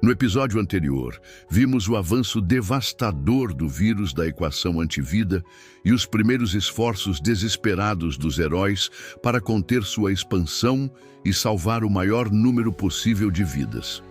No episódio anterior, vimos o avanço devastador do vírus da equação antivida e os primeiros esforços desesperados dos heróis para conter sua expansão e salvar o maior número possível de vidas.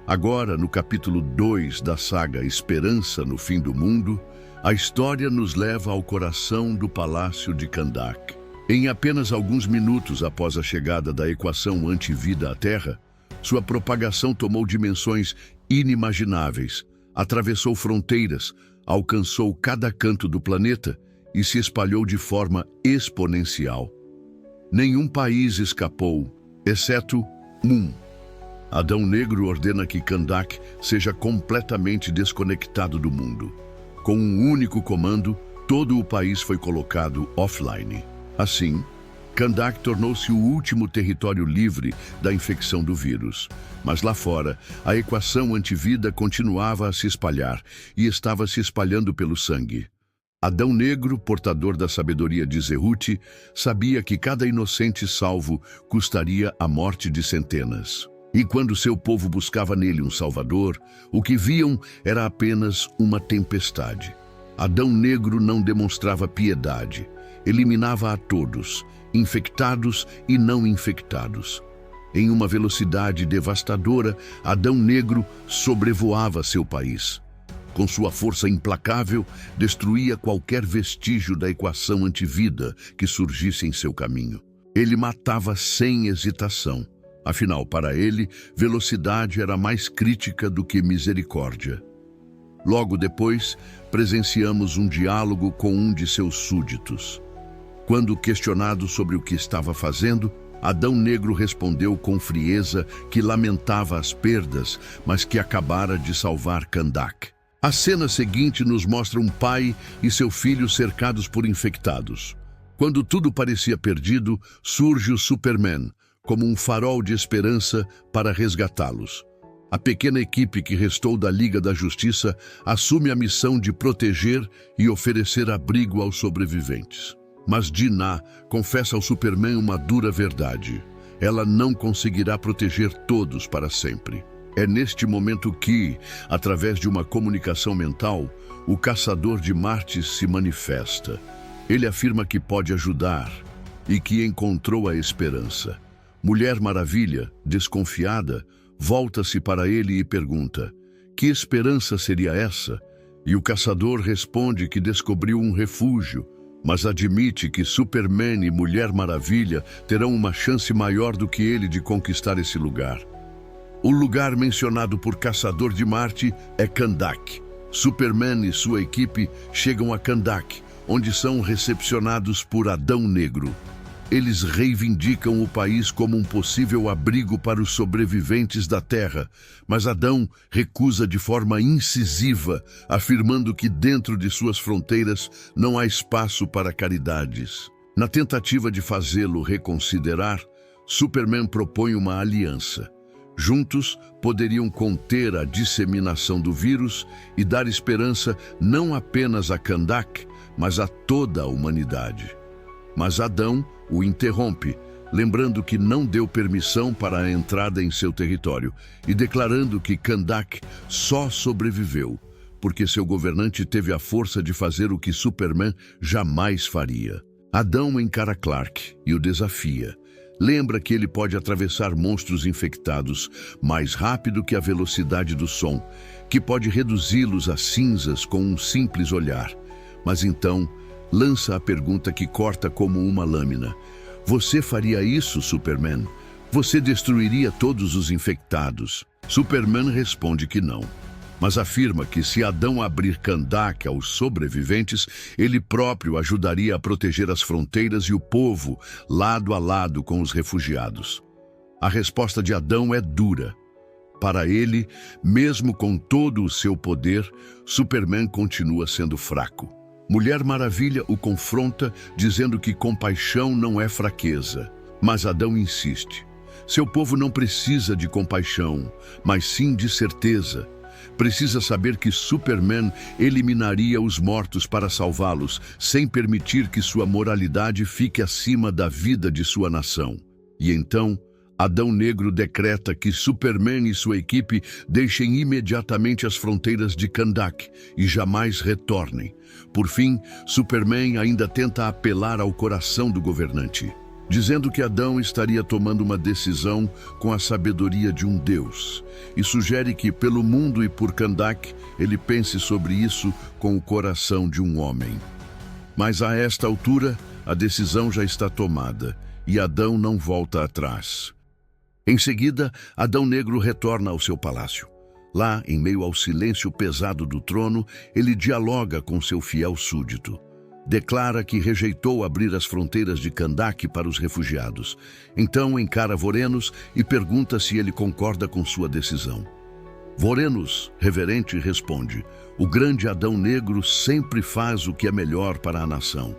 Agora, no capítulo 2 da saga Esperança no Fim do Mundo, a história nos leva ao coração do Palácio de Kahndaq. Em apenas alguns minutos após a chegada da equação antivida à Terra, sua propagação tomou dimensões inimagináveis, atravessou fronteiras, alcançou cada canto do planeta e se espalhou de forma exponencial. Nenhum país escapou, exceto um. Adão Negro ordena que Kahndaq seja completamente desconectado do mundo. Com um único comando, todo o país foi colocado offline. Assim, Kahndaq tornou-se o último território livre da infecção do vírus. Mas lá fora, a equação antivida continuava a se espalhar e estava se espalhando pelo sangue. Adão Negro, portador da sabedoria de Zerut, sabia que cada inocente salvo custaria a morte de centenas. E quando seu povo buscava nele um salvador, o que viam era apenas uma tempestade. Adão Negro não demonstrava piedade. Eliminava a todos, infectados e não infectados. Em uma velocidade devastadora, Adão Negro sobrevoava seu país. Com sua força implacável, destruía qualquer vestígio da equação antivida que surgisse em seu caminho. Ele matava sem hesitação. Afinal, para ele, velocidade era mais crítica do que misericórdia. Logo depois, presenciamos um diálogo com um de seus súditos. Quando questionado sobre o que estava fazendo, Adão Negro respondeu com frieza que lamentava as perdas, mas que acabara de salvar Kahndaq. A cena seguinte nos mostra um pai e seu filho cercados por infectados. Quando tudo parecia perdido, surge o Superman, como um farol de esperança para resgatá-los. A pequena equipe que restou da Liga da Justiça assume a missão de proteger e oferecer abrigo aos sobreviventes. Mas Dinah confessa ao Superman uma dura verdade. Ela não conseguirá proteger todos para sempre. É neste momento que, através de uma comunicação mental, o Caçador de Marte se manifesta. Ele afirma que pode ajudar e que encontrou a esperança. Mulher Maravilha, desconfiada, volta-se para ele e pergunta: que esperança seria essa? E o caçador responde que descobriu um refúgio, mas admite que Superman e Mulher Maravilha terão uma chance maior do que ele de conquistar esse lugar. O lugar mencionado por Caçador de Marte é Kahndaq. Superman e sua equipe chegam a Kahndaq, onde são recepcionados por Adão Negro. Eles reivindicam o país como um possível abrigo para os sobreviventes da Terra, mas Adão recusa de forma incisiva, afirmando que dentro de suas fronteiras não há espaço para caridades. Na tentativa de fazê-lo reconsiderar, Superman propõe uma aliança. Juntos, poderiam conter a disseminação do vírus e dar esperança não apenas a Kahndaq, mas a toda a humanidade. Mas Adão o interrompe, lembrando que não deu permissão para a entrada em seu território e declarando que Kahndaq só sobreviveu porque seu governante teve a força de fazer o que Superman jamais faria. Adão encara Clark e o desafia. Lembra que ele pode atravessar monstros infectados mais rápido que a velocidade do som, que pode reduzi-los a cinzas com um simples olhar. Mas então, lança a pergunta que corta como uma lâmina. Você faria isso, Superman? Você destruiria todos os infectados? Superman responde que não, mas afirma que se Adão abrir Kahndaq aos sobreviventes, ele próprio ajudaria a proteger as fronteiras e o povo, lado a lado com os refugiados. A resposta de Adão é dura. Para ele, mesmo com todo o seu poder, Superman continua sendo fraco. Mulher Maravilha o confronta, dizendo que compaixão não é fraqueza. Mas Adão insiste. Seu povo não precisa de compaixão, mas sim de certeza. Precisa saber que Superman eliminaria os mortos para salvá-los, sem permitir que sua moralidade fique acima da vida de sua nação. E então, Adão Negro decreta que Superman e sua equipe deixem imediatamente as fronteiras de Kahndaq e jamais retornem. Por fim, Superman ainda tenta apelar ao coração do governante, dizendo que Adão estaria tomando uma decisão com a sabedoria de um deus, e sugere que, pelo mundo e por Kahndaq, ele pense sobre isso com o coração de um homem. Mas a esta altura, a decisão já está tomada, e Adão não volta atrás. Em seguida, Adão Negro retorna ao seu palácio. Lá, em meio ao silêncio pesado do trono, ele dialoga com seu fiel súdito. Declara que rejeitou abrir as fronteiras de Kahndaq para os refugiados. Então encara Vorenos e pergunta se ele concorda com sua decisão. Vorenos, reverente, responde: o grande Adão Negro sempre faz o que é melhor para a nação.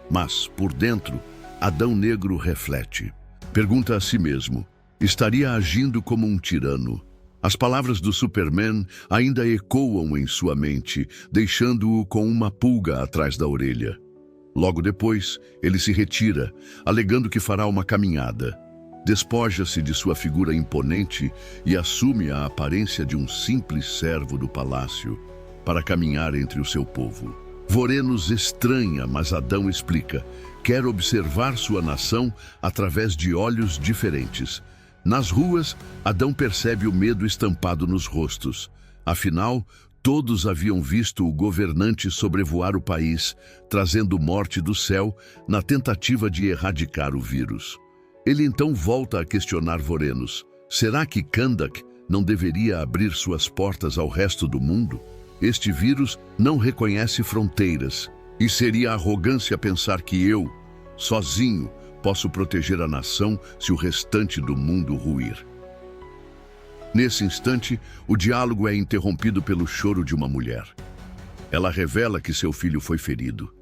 Mas, por dentro, Adão Negro reflete. Pergunta a si mesmo: estaria agindo como um tirano? As palavras do Superman ainda ecoam em sua mente, deixando-o com uma pulga atrás da orelha. Logo depois, ele se retira, alegando que fará uma caminhada. Despoja-se de sua figura imponente e assume a aparência de um simples servo do palácio para caminhar entre o seu povo. Vorenos estranha, mas Adão explica: quer observar sua nação através de olhos diferentes. Nas ruas, Adão percebe o medo estampado nos rostos. Afinal, todos haviam visto o governante sobrevoar o país, trazendo morte do céu na tentativa de erradicar o vírus. Ele então volta a questionar Vorenos: será que Kahndaq não deveria abrir suas portas ao resto do mundo? Este vírus não reconhece fronteiras, e seria arrogância pensar que eu, sozinho, posso proteger a nação se o restante do mundo ruir. Nesse instante, o diálogo é interrompido pelo choro de uma mulher. Ela revela que seu filho foi ferido.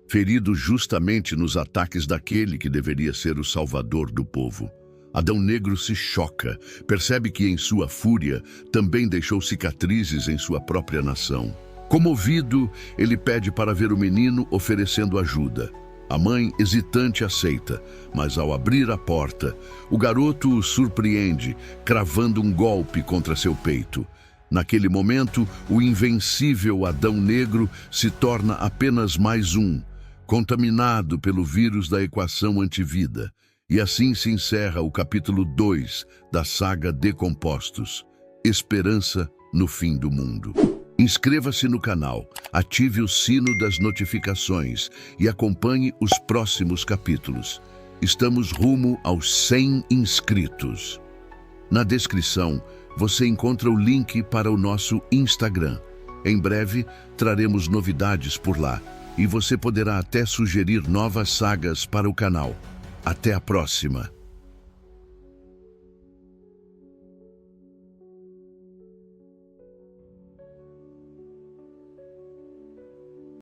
Ferido justamente nos ataques daquele que deveria ser o salvador do povo. Adão Negro se choca, percebe que em sua fúria também deixou cicatrizes em sua própria nação. Comovido, ele pede para ver o menino, oferecendo ajuda. A mãe, hesitante, aceita, mas ao abrir a porta, o garoto o surpreende, cravando um golpe contra seu peito. Naquele momento, o invencível Adão Negro se torna apenas mais um, contaminado pelo vírus da equação antivida. E assim se encerra o capítulo 2 da saga Decompostos, Esperança no Fim do Mundo. Inscreva-se no canal, ative o sino das notificações e acompanhe os próximos capítulos. Estamos rumo aos 100 inscritos. Na descrição, você encontra o link para o nosso Instagram. Em breve, traremos novidades por lá e você poderá até sugerir novas sagas para o canal. Até a próxima!